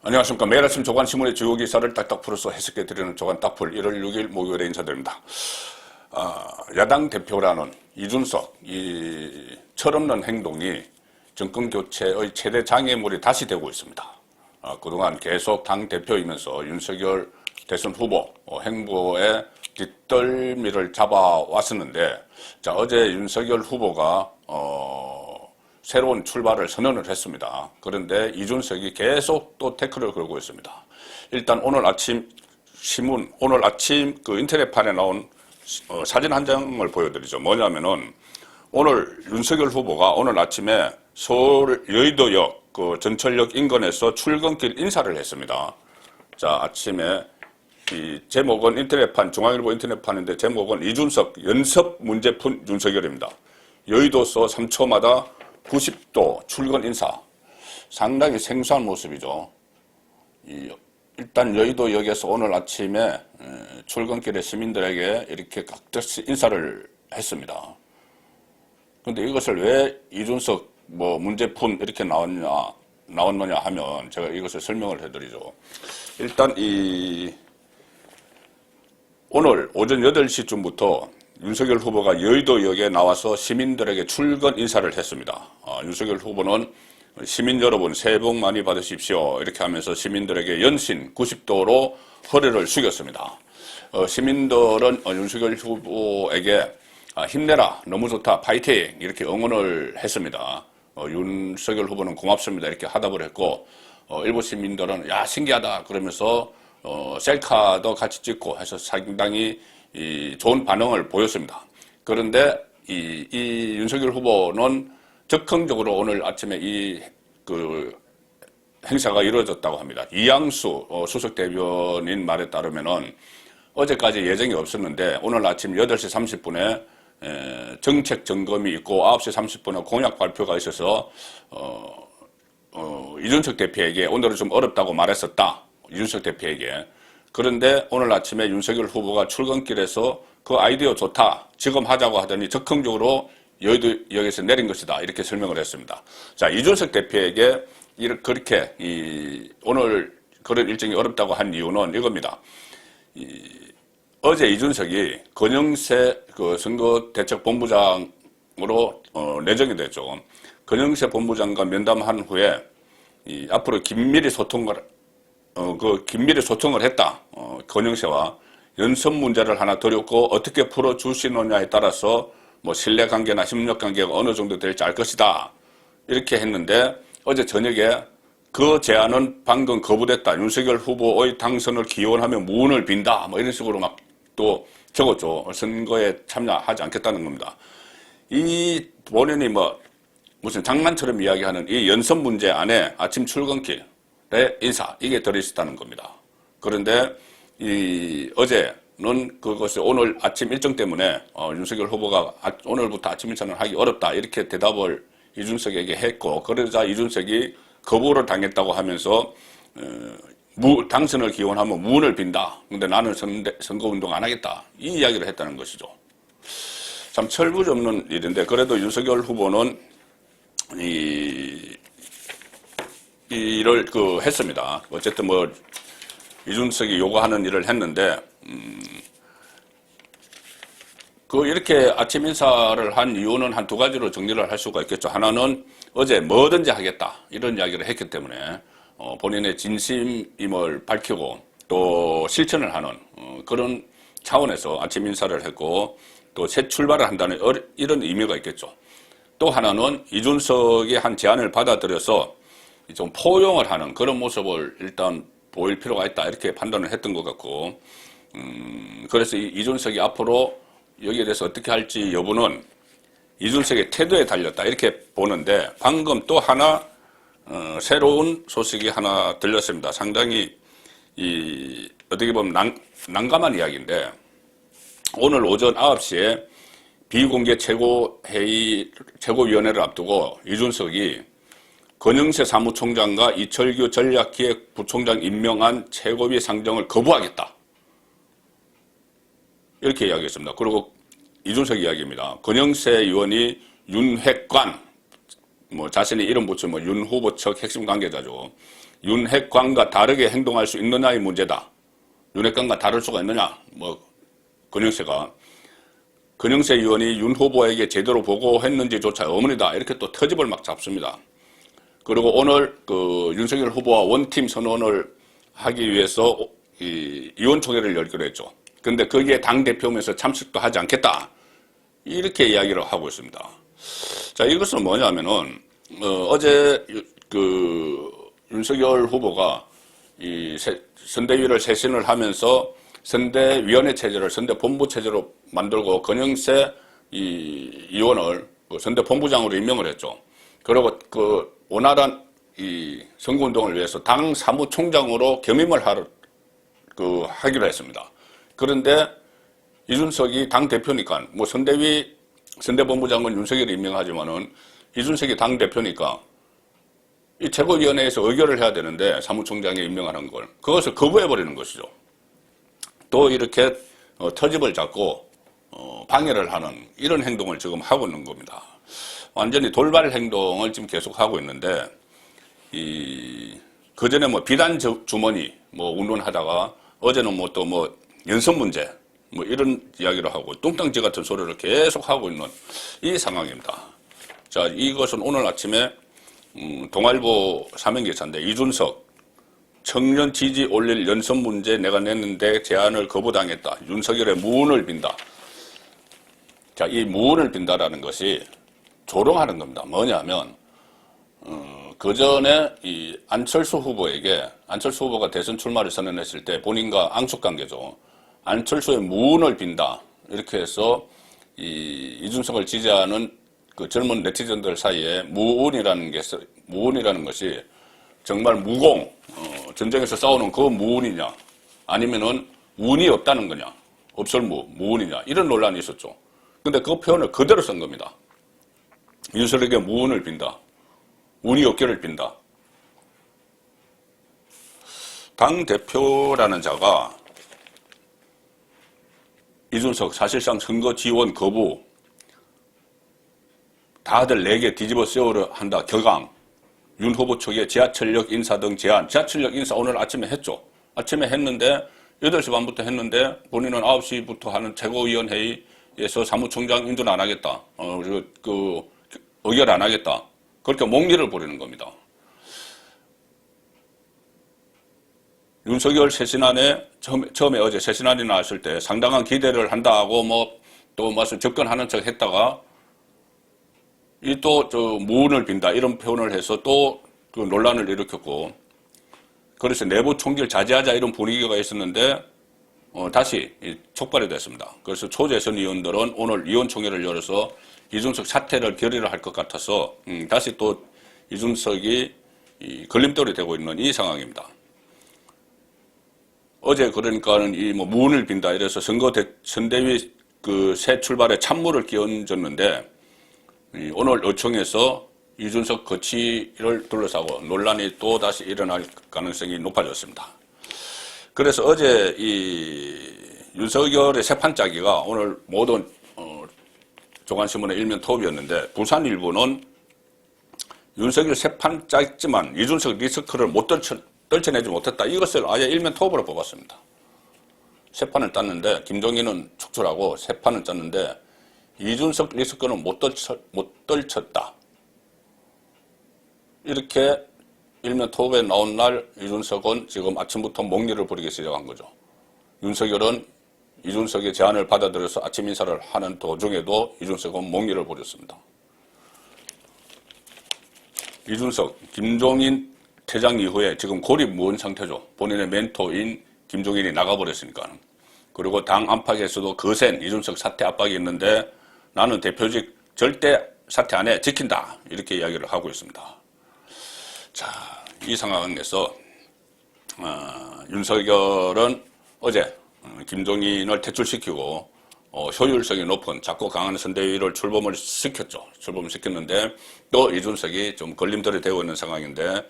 안녕하십니까. 매일 아침 조간신문의 주요 기사를 딱딱 풀어서 해석해드리는 조간 딱풀 1월 6일 목요일에 인사드립니다. 야당 대표라는 이준석, 이 철없는 행동이 정권교체의 최대 장애물이 다시 되고 있습니다. 그동안 계속 당 대표이면서 윤석열 대선 후보 행보에 뒷덜미를 잡아왔었는데, 어제 윤석열 후보가 새로운 출발을 선언을 했습니다. 그런데 이준석이 계속 또 태클을 걸고 있습니다. 일단 오늘 아침 신문, 오늘 아침 그 인터넷판에 나온 사진 한 장을 보여드리죠. 뭐냐면은 오늘 윤석열 후보가 오늘 아침에 서울 여의도역 그 전철역 인근에서 출근길 인사를 했습니다. 자, 아침에 이 제목은 인터넷판, 중앙일보 인터넷판인데 제목은 이준석 연습 문제 푼 윤석열입니다. 여의도서 3초마다 90도 출근 인사. 상당히 생소한 모습이죠. 일단 여의도역에서 오늘 아침에 출근길에 시민들에게 이렇게 각듯이 인사를 했습니다. 그런데 이것을 왜 이준석 문제푼 이렇게 나왔느냐 하면 제가 이것을 설명을 해드리죠. 일단 오늘 오전 8시쯤부터 윤석열 후보가 여의도역에 나와서 시민들에게 출근 인사를 했습니다. 윤석열 후보는 시민 여러분 새해 복 많이 받으십시오 이렇게 하면서 시민들에게 연신 90도로 허리를 숙였습니다. 시민들은 윤석열 후보에게 힘내라, 너무 좋다, 파이팅 이렇게 응원을 했습니다. 윤석열 후보는 고맙습니다 이렇게 하답을 했고, 일부 시민들은 야 신기하다 그러면서 셀카도 같이 찍고 해서 상당히 좋은 반응을 보였습니다. 그런데 이 윤석열 후보는 적극적으로 오늘 아침에 그 행사가 이루어졌다고 합니다. 이양수 수석 대변인 말에 따르면은 어제까지 예정이 없었는데 오늘 아침 8시 30분에 정책 점검이 있고 9시 30분에 공약 발표가 있어서 이준석 대표에게 오늘은 좀 어렵다고 말했었다. 이준석 대표에게. 그런데 오늘 아침에 윤석열 후보가 출근길에서 그 아이디어 좋다, 지금 하자고 하더니 적극적으로 여의도역에서 내린 것이다 이렇게 설명을 했습니다. 자, 이준석 대표에게 그렇게 오늘 그런 일정이 어렵다고 한 이유는 이겁니다. 어제 이준석이 권영세 그 선거대책본부장으로 내정이 됐죠. 권영세 본부장과 면담한 후에 앞으로 긴밀히 소통을 했다. 권영세와 연습 문제를 하나 드렸고 어떻게 풀어주시느냐에 따라서 신뢰관계나 협력관계가 어느 정도 될지 알 것이다. 이렇게 했는데 어제 저녁에 그 제안은 방금 거부됐다. 윤석열 후보의 당선을 기원하며 문을 빈다. 이런 식으로 막 또 적었죠. 선거에 참여하지 않겠다는 겁니다. 이 본인이 무슨 장난처럼 이야기하는 이 연습 문제 안에 아침 출근길 인사 이게 들어있었다는 겁니다. 그런데 어제는 그것이 오늘 아침 일정 때문에 윤석열 후보가 오늘부터 아침 인사는 하기 어렵다 이렇게 대답을 이준석에게 했고, 그러자 이준석이 거부를 당했다고 하면서 당선을 기원하면 문을 빈다. 근데 나는 선거운동 안 하겠다. 이 이야기를 했다는 것이죠. 참 철부지 없는 일인데 그래도 윤석열 후보는 일을 했습니다. 어쨌든 이준석이 요구하는 일을 했는데, 이렇게 아침 인사를 한 이유는 한 두 가지로 정리를 할 수가 있겠죠. 하나는 어제 뭐든지 하겠다. 이런 이야기를 했기 때문에, 본인의 진심임을 밝히고 또 실천을 하는, 그런 차원에서 아침 인사를 했고, 또 새 출발을 한다는 이런 의미가 있겠죠. 또 하나는 이준석이 한 제안을 받아들여서 좀 포용을 하는 그런 모습을 일단 보일 필요가 있다 이렇게 판단을 했던 것 같고, 그래서 이준석이 앞으로 여기에 대해서 어떻게 할지 여부는 이준석의 태도에 달렸다 이렇게 보는데, 방금 또 하나 새로운 소식이 하나 들렸습니다. 상당히 어떻게 보면 난감한 이야기인데, 오늘 오전 9시에 비공개 최고위원회를 앞두고 이준석이 권영세 사무총장과 이철규 전략기획부총장 임명한 최고위 상정을 거부하겠다. 이렇게 이야기했습니다. 그리고 이준석 이야기입니다. 권영세 의원이 윤핵관, 자신의 이름 붙여 윤 후보 측 핵심 관계자죠. 윤핵관과 다르게 행동할 수 있느냐의 문제다. 윤핵관과 다를 수가 있느냐? 권영세 의원이 윤 후보에게 제대로 보고했는지조차 의문이다. 이렇게 또 터집을 막 잡습니다. 그리고 오늘 윤석열 후보와 원팀 선언을 하기 위해서 이 의원총회를 열기로 했죠. 그런데 거기에 당대표면서 참석도 하지 않겠다. 이렇게 이야기를 하고 있습니다. 자, 이것은 뭐냐면은, 어제 윤석열 후보가 선대위를 쇄신을 하면서 선대위원회 체제를 선대본부 체제로 만들고 권영세 의원을 선대본부장으로 임명을 했죠. 그리고 원활한 선거운동을 위해서 당 사무총장으로 겸임을 하기로 했습니다. 그런데 이준석이 당대표니까, 선대본부장은 윤석열이 임명하지만은 이준석이 당대표니까 이 최고위원회에서 의결을 해야 되는데 사무총장에 임명하는 걸, 그것을 거부해버리는 것이죠. 또 이렇게 터집을 잡고 방해를 하는 이런 행동을 지금 하고 있는 겁니다. 완전히 돌발 행동을 지금 계속하고 있는데, 그전에 비단 주머니 운운하다가 어제는 연선 문제 이런 이야기를 하고 뚱땅지 같은 소리를 계속 하고 있는 이 상황입니다. 자, 이것은 오늘 아침에 동아일보 사면기사인데, 이준석 청년 지지 올릴 연선 문제 내가 냈는데 제안을 거부당했다. 윤석열의 무운을 빈다. 자, 이 무운을 빈다라는 것이 조롱하는 겁니다. 뭐냐면 그전에 이 안철수 후보가 대선 출마를 선언했을 때 본인과 앙숙관계죠. 안철수의 무운을 빈다. 이렇게 해서 이준석을 지지하는 그 젊은 네티즌들 사이에 무운이라는 것이 정말 무공, 전쟁에서 싸우는 그 무운이냐, 아니면은 운이 없다는 거냐, 무운이냐, 이런 논란이 있었죠. 근데 그 표현을 그대로 쓴 겁니다. 윤석열에게 무운을 빈다. 운이 없기를 빈다. 당대표라는 자가 이준석 사실상 선거 지원 거부, 다들 내게 뒤집어 씌우려 한다. 격앙. 윤 후보 측의 지하철역 인사 등 제안. 지하철역 인사 오늘 아침에 했죠. 아침에 했는데 8시 반부터 했는데 본인은 9시부터 하는 최고위원회의에서 사무총장 인준 안 하겠다. 의결 안 하겠다. 그렇게 목리를 부리는 겁니다. 윤석열 쇄신안에 처음에 어제 쇄신안이 나왔을 때 상당한 기대를 한다고 또 무슨 접근하는 척 했다가 무운을 빈다 이런 표현을 해서 또 그 논란을 일으켰고, 그래서 내부 총질 자제하자 이런 분위기가 있었는데 다시 촉발이 됐습니다. 그래서 초재선 의원들은 오늘 의원총회를 열어서 이준석 사퇴를 결의를 할 것 같아서 다시 또 이준석이 걸림돌이 되고 있는 이 상황입니다. 어제 그러니까는 무운을 빈다 이래서 선대위 새 출발에 찬물을 끼얹었는데, 오늘 의총에서 이준석 거취를 둘러싸고 논란이 또 다시 일어날 가능성이 높아졌습니다. 그래서 어제 윤석열의 세판짜기가 오늘 모든 조간신문의 일면 톱이었는데, 부산일보는 윤석열 세판 짰지만 이준석 리스크를 못 떨쳐내지 못했다. 이것을 아예 일면 톱으로 뽑았습니다. 세판을 땄는데 김종인은 축출하고 세판을 짰는데 이준석 리스크는 못 떨쳤다. 이렇게 일면 톱에 나온 날 이준석은 지금 아침부터 목리를 부리기 시작한 거죠. 윤석열은 이준석의 제안을 받아들여서 아침 인사를 하는 도중에도 이준석은 목리를 부렸습니다. 이준석, 김종인 퇴장 이후에 지금 고립무원 상태죠. 본인의 멘토인 김종인이 나가버렸으니까. 그리고 당 안팎에서도 거센 이준석 사퇴 압박이 있는데 나는 대표직 절대 사퇴 안 해, 지킨다. 이렇게 이야기를 하고 있습니다. 자, 이 상황에서 윤석열은 어제 김종인을 퇴출시키고 효율성이 높은 작고 강한 선대위를 출범을 시켰죠. 출범을 시켰는데 또 이준석이 좀 걸림돌이 되고 있는 상황인데,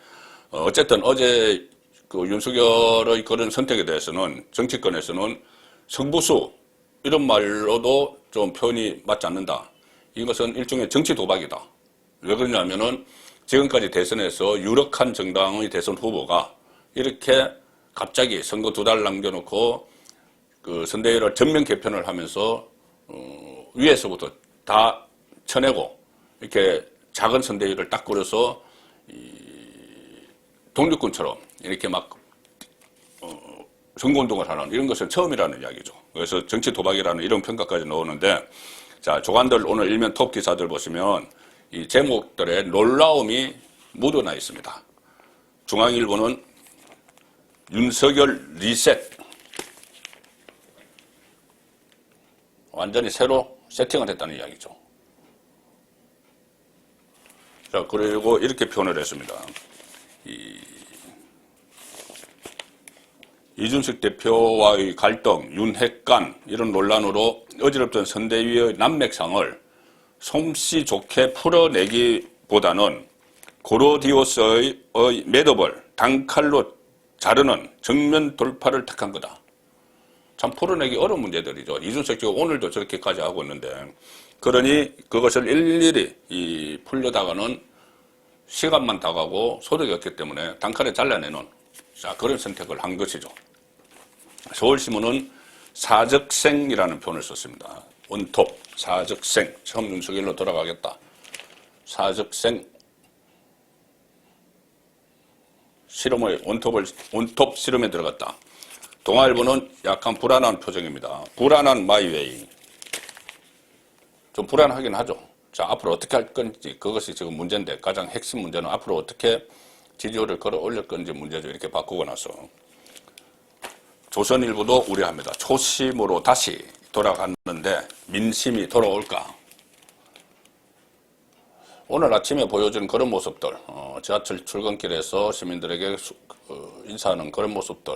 어쨌든 어제 윤석열의 그런 선택에 대해서는 정치권에서는 승부수 이런 말로도 좀 표현이 맞지 않는다. 이것은 일종의 정치 도박이다. 왜 그러냐면은 지금까지 대선에서 유력한 정당의 대선 후보가 이렇게 갑자기 선거 2달 남겨놓고 그 선대위를 전면 개편을 하면서 위에서부터 다 쳐내고 이렇게 작은 선대위를 딱 꾸려서 독립군처럼 이렇게 막 선거운동을 하는 이런 것은 처음이라는 이야기죠. 그래서 정치 도박이라는 이런 평가까지 나오는데, 자, 조간들 오늘 일면 톱 기사들 보시면 이 제목들의 놀라움이 묻어나 있습니다. 중앙일보는 윤석열 리셋, 완전히 새로 세팅을 했다는 이야기죠. 자, 그리고 이렇게 표현을 했습니다. 이준석 대표와의 갈등, 윤핵관 이런 논란으로 어지럽던 선대위의 난맥상을 솜씨 좋게 풀어내기보다는 고로디오스의 매듭을 단칼로 자르는 정면 돌파를 택한 거다. 참 풀어내기 어려운 문제들이죠. 이준석 씨가 오늘도 저렇게까지 하고 있는데, 그러니 그것을 일일이 풀려다가는 시간만 다가고 소득이 없기 때문에 단칼에 잘라내는, 자, 그런 선택을 한 것이죠. 서울신문은 사적생이라는 표현을 썼습니다. 원톱, 사적생, 처음 윤석열로 돌아가겠다. 사적생, 실험을, 원톱 실험에 들어갔다. 동아일보는 약간 불안한 표정입니다. 불안한 마이웨이. 좀 불안하긴 하죠. 자, 앞으로 어떻게 할 건지, 그것이 지금 문제인데, 가장 핵심 문제는 앞으로 어떻게 지지율을 끌어 올릴 건지 문제죠. 이렇게 바꾸고 나서. 조선일보도 우려합니다. 초심으로 다시 돌아갔는데 민심이 돌아올까? 오늘 아침에 보여준 그런 모습들, 지하철 출근길에서 시민들에게 인사하는 그런 모습들,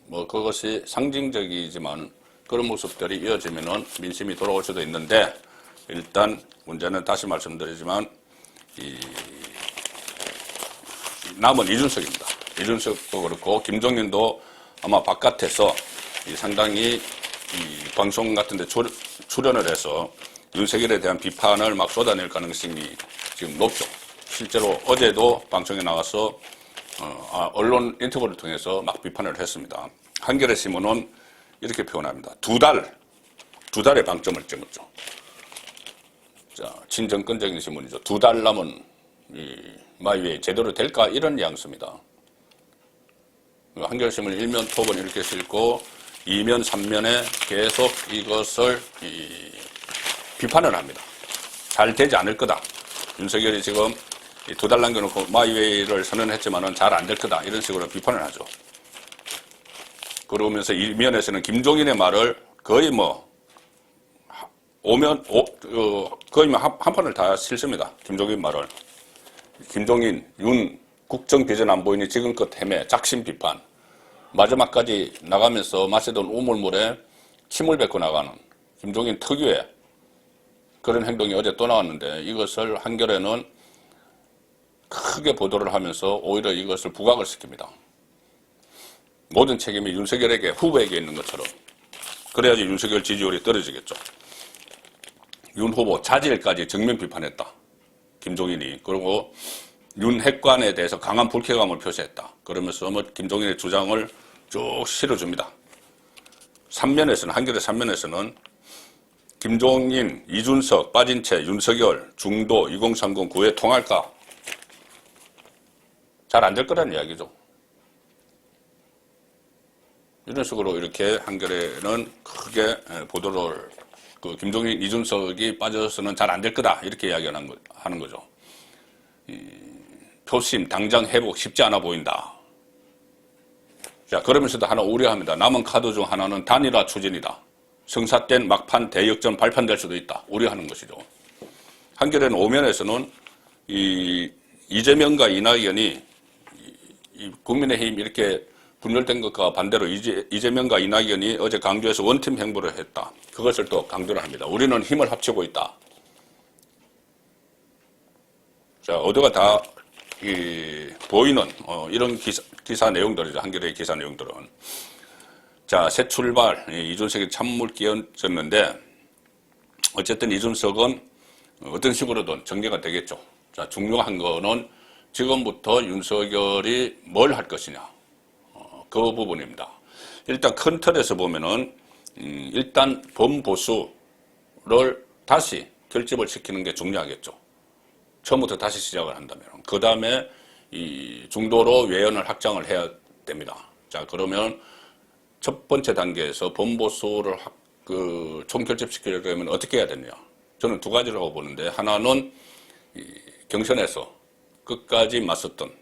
뭐 그것이 상징적이지만 그런 모습들이 이어지면은 민심이 돌아올 수도 있는데, 일단 문제는 다시 말씀드리지만 남은 이준석입니다. 이준석도 그렇고 김종인도 아마 바깥에서 상당히 방송 같은 데 출연을 해서 윤석열에 대한 비판을 막 쏟아낼 가능성이 지금 높죠. 실제로 어제도 방송에 나가서 언론 인터뷰를 통해서 막 비판을 했습니다. 한겨레 신문은 이렇게 표현합니다. 두 달의 방점을 찍었죠. 자, 친정권적인 신문이죠. 2달 남은 마이웨이 제대로 될까? 이런 뉘앙스입니다. 한겨레신문 1면 톱은 이렇게 싣고 2면 3면에 계속 이것을 비판을 합니다. 잘 되지 않을 거다. 윤석열이 지금 2달 남겨놓고 마이웨이를 선언했지만은 잘 안 될 거다. 이런 식으로 비판을 하죠. 그러면서 2면에서는 김종인의 말을 거의 거의 한 판을 다 실습니다. 김종인 말을. 김종인, 윤, 국정 비전 안 보이니 지금껏 헤매, 작심 비판. 마지막까지 나가면서 마시던 우물물에 침을 뱉고 나가는 김종인 특유의 그런 행동이 어제 또 나왔는데, 이것을 한겨레는 크게 보도를 하면서 오히려 이것을 부각을 시킵니다. 모든 책임이 윤석열에게, 후보에게 있는 것처럼. 그래야지 윤석열 지지율이 떨어지겠죠. 윤 후보 자질까지 정면 비판했다. 김종인이. 그리고 윤 핵관에 대해서 강한 불쾌감을 표시했다. 그러면서 김종인의 주장을 쭉 실어줍니다. 3면에서는, 한겨레 3면에서는 김종인, 이준석 빠진 채 윤석열, 중도 2030 구회 통할까? 잘 안 될 거라는 이야기죠. 이런 식으로 이렇게 한겨레는 크게 보도를, 김종인, 이준석이 빠져서는 잘 안 될 거다. 이렇게 이야기하는 거죠. 표심, 당장 회복 쉽지 않아 보인다. 자, 그러면서도 하나 우려합니다. 남은 카드 중 하나는 단일화 추진이다. 성사 땐 막판 대역전 발판될 수도 있다. 우려하는 것이죠. 한겨레는 5면에서는 이재명과 이낙연이 국민의힘 이렇게 분열된 것과 반대로 이재명과 이낙연이 어제 강주에서 원팀 행보를 했다. 그것을 또 강조를 합니다. 우리는 힘을 합치고 있다. 자, 어디가 다 보이는 이런 기사 내용들이죠. 한겨레의 기사 내용들은. 자, 새 출발, 이준석이 찬물 끼얹었는데 어쨌든 이준석은 어떤 식으로든 전개가 되겠죠. 자, 중요한 거는 지금부터 윤석열이 뭘 할 것이냐, 그 부분입니다. 일단 큰 틀에서 보면은 일단 범보수를 다시 결집을 시키는 게 중요하겠죠. 처음부터 다시 시작을 한다면. 그 다음에 이 중도로 외연을 확장을 해야 됩니다. 자, 그러면 첫 번째 단계에서 범보수를 총결집시키려면 어떻게 해야 되느냐. 저는 두 가지라고 보는데, 하나는 경선에서 끝까지 맞섰던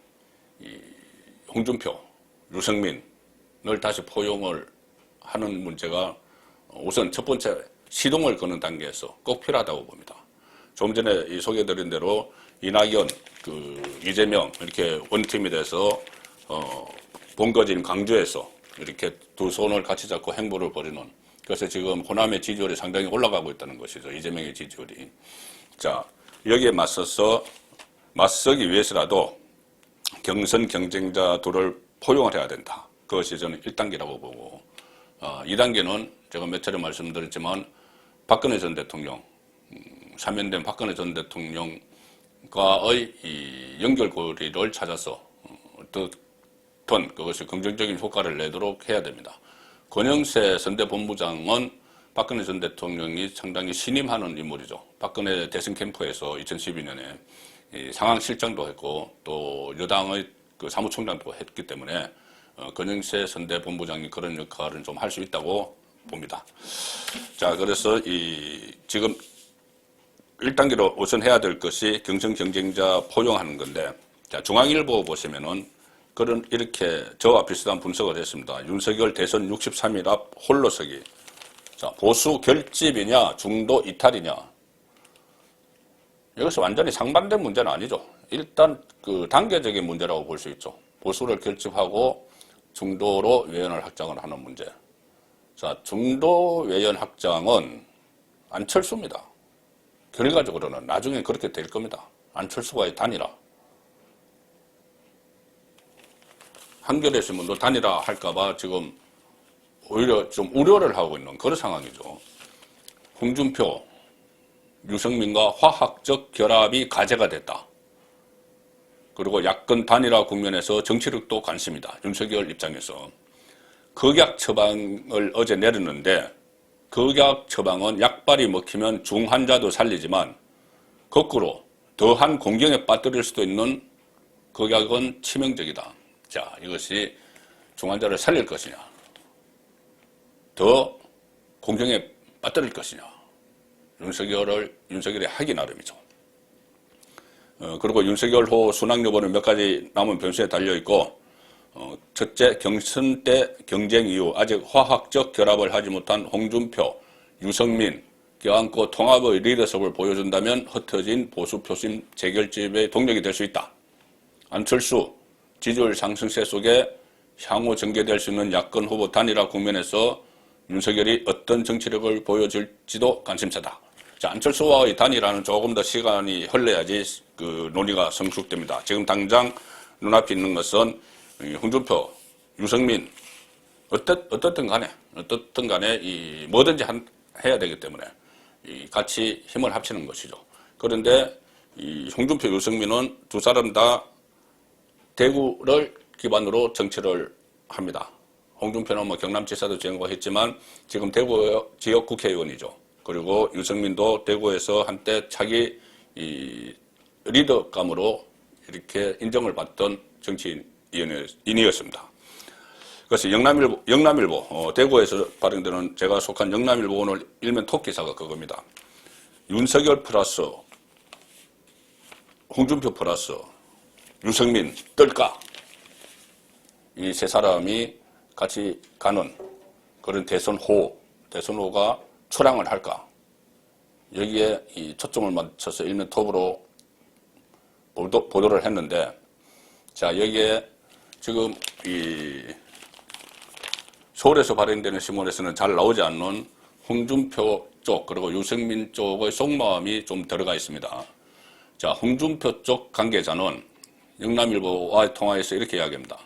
홍준표, 유승민을 다시 포용을 하는 문제가 우선 첫 번째 시동을 거는 단계에서 꼭 필요하다고 봅니다. 조금 전에 소개드린 대로 이낙연, 이재명 이렇게 원팀이 돼서 본거지인 강주에서 이렇게 두 손을 같이 잡고 행보를 벌이는, 그래서 지금 호남의 지지율이 상당히 올라가고 있다는 것이죠. 이재명의 지지율이. 자, 여기에 맞서기 위해서라도 경선 경쟁자 둘을 포용을 해야 된다. 그것이 저는 1단계라고 보고, 2단계는 제가 몇 차례 말씀드렸지만 박근혜 전 대통령, 사면된 박근혜 전 대통령과의 이 연결고리를 찾아서 어떤 그것이 긍정적인 효과를 내도록 해야 됩니다. 권영세 선대본부장은 박근혜 전 대통령이 상당히 신임하는 인물이죠. 박근혜 대선 캠프에서 2012년에 상황실장도 했고 또 여당의 사무총장도 했기 때문에 권영세 선대본부장이 그런 역할을 좀 할 수 있다고 봅니다. 자, 그래서 지금 1단계로 우선 해야 될 것이 경선 경쟁자 포용하는 건데, 자, 중앙일보 보시면은 이렇게 저와 비슷한 분석을 했습니다. 윤석열 대선 63일 앞 홀로서기. 자, 보수 결집이냐, 중도 이탈이냐. 이것이 완전히 상반된 문제는 아니죠. 일단 단계적인 문제라고 볼 수 있죠. 보수를 결집하고 중도로 외연을 확장을 하는 문제. 자, 중도 외연 확장은 안철수입니다. 결과적으로는 나중에 그렇게 될 겁니다. 안철수와의 단일화. 한겨레 신문도 단일화 할까봐 지금 오히려 좀 우려를 하고 있는 그런 상황이죠. 홍준표, 유승민과 화학적 결합이 가제가 됐다. 그리고 야권 단일화 국면에서 정치력도 관심이다. 윤석열 입장에서. 극약 처방을 어제 내렸는데, 극약 처방은 약발이 먹히면 중환자도 살리지만 거꾸로 더한 공경에 빠뜨릴 수도 있는 극약은 치명적이다. 자, 이것이 중환자를 살릴 것이냐, 더 공경에 빠뜨릴 것이냐, 윤석열이 하기 나름이죠. 그리고 윤석열호 순항 여부는 몇 가지 남은 변수에 달려있고, 첫째, 경선 때 경쟁 이후 아직 화학적 결합을 하지 못한 홍준표, 유승민 껴안고 통합의 리더십을 보여준다면 흩어진 보수 표심 재결집의 동력이 될 수 있다. 안철수, 지지율 상승세 속에 향후 전개될 수 있는 야권 후보 단일화 국면에서 윤석열이 어떤 정치력을 보여줄지도 관심사다. 자, 안철수와의 단일화는 조금 더 시간이 흘러야지 논의가 성숙됩니다. 지금 당장 눈앞에 있는 것은 홍준표, 유승민 어떻든 간에 뭐든지 해야 되기 때문에 같이 힘을 합치는 것이죠. 그런데 홍준표, 유승민은 두 사람 다 대구를 기반으로 정치를 합니다. 홍준표는 경남지사도 지역구했지만 지금 대구 지역 국회의원이죠. 그리고 유승민도 대구에서 한때 자기 리더감으로 이렇게 인정을 받던 정치인이었습니다. 그래서 영남일보, 대구에서 발행되는 제가 속한 영남일보 오늘 일면 톱기사가 그겁니다. 윤석열 플러스 홍준표 플러스 유승민 뜰까? 이 세 사람이 같이 가는 그런 대선호가 출항을 할까? 여기에 초점을 맞춰서 일면 톱으로 보도를 했는데, 자, 여기에 지금 서울에서 발행되는 신문에서는 잘 나오지 않는 홍준표 쪽 그리고 유승민 쪽의 속마음이 좀 들어가 있습니다. 자, 홍준표 쪽 관계자는 영남일보와의 통화에서 이렇게 이야기합니다.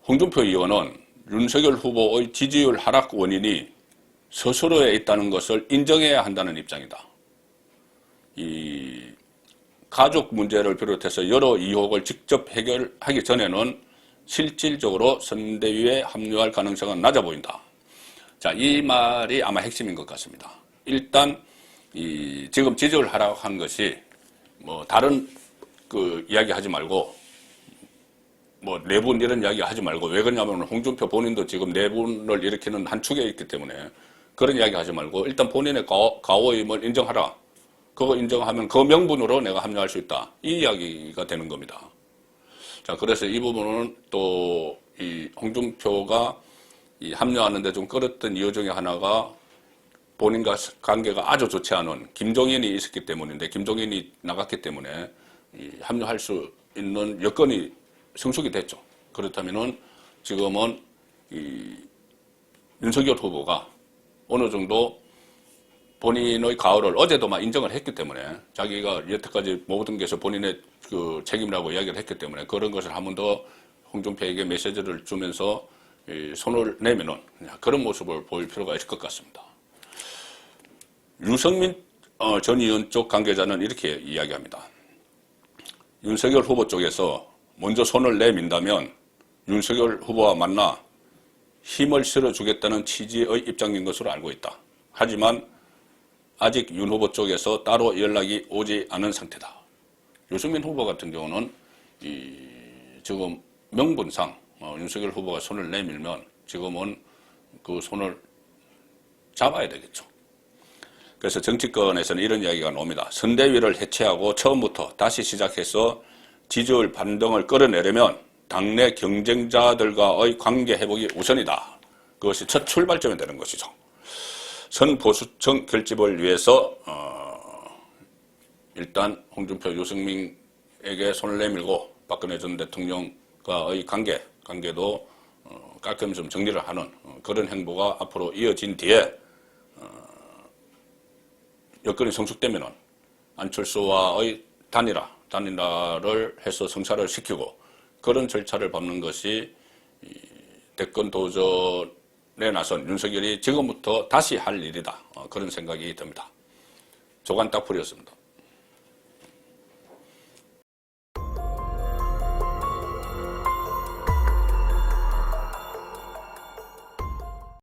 홍준표 의원은 윤석열 후보의 지지율 하락 원인이 스스로에 있다는 것을 인정해야 한다는 입장이다. 가족 문제를 비롯해서 여러 의혹을 직접 해결하기 전에는 실질적으로 선대위에 합류할 가능성은 낮아 보인다. 자, 이 말이 아마 핵심인 것 같습니다. 일단 지금 지적을 하라고 한 것이 뭐 다른 그 이야기 하지 말고 뭐 내분 이런 이야기 하지 말고, 왜 그러냐면 홍준표 본인도 지금 내분을 일으키는 한 축에 있기 때문에 그런 이야기 하지 말고 일단 본인의 가오임을 인정하라. 그거 인정하면 그 명분으로 내가 합류할 수 있다. 이 이야기가 되는 겁니다. 자, 그래서 이 부분은 또 이 홍준표가 합류하는데 좀 끌었던 이유 중에 하나가 본인과 관계가 아주 좋지 않은 김종인이 있었기 때문인데, 김종인이 나갔기 때문에 합류할 수 있는 여건이 성숙이 됐죠. 그렇다면은 지금은 윤석열 후보가 어느 정도 본인의 가오를 어제도 막 인정을 했기 때문에, 자기가 여태까지 모든 것에서 본인의 그 책임이라고 이야기를 했기 때문에 그런 것을 한 번 더 홍준표에게 메시지를 주면서 손을 내면은 그런 모습을 보일 필요가 있을 것 같습니다. 유승민 전 의원 쪽 관계자는 이렇게 이야기합니다. 윤석열 후보 쪽에서 먼저 손을 내민다면 윤석열 후보와 만나 힘을 실어주겠다는 취지의 입장인 것으로 알고 있다. 하지만 아직 윤 후보 쪽에서 따로 연락이 오지 않은 상태다. 유승민 후보 같은 경우는 지금 명분상 윤석열 후보가 손을 내밀면 지금은 그 손을 잡아야 되겠죠. 그래서 정치권에서는 이런 이야기가 나옵니다. 선대위를 해체하고 처음부터 다시 시작해서 지지율 반등을 끌어내려면 당내 경쟁자들과의 관계 회복이 우선이다. 그것이 첫 출발점이 되는 것이죠. 선보수층 결집을 위해서 일단 홍준표, 유승민에게 손을 내밀고 박근혜 전 대통령과의 관계도 깔끔히 좀 정리를 하는 그런 행보가 앞으로 이어진 뒤에 여건이 성숙되면은 안철수와의 단일화를 해서 성사를 시키고 그런 절차를 밟는 것이 대권 도전에 나선 윤석열이 지금부터 다시 할 일이다. 그런 생각이 듭니다. 조간 딱풀이었습니다.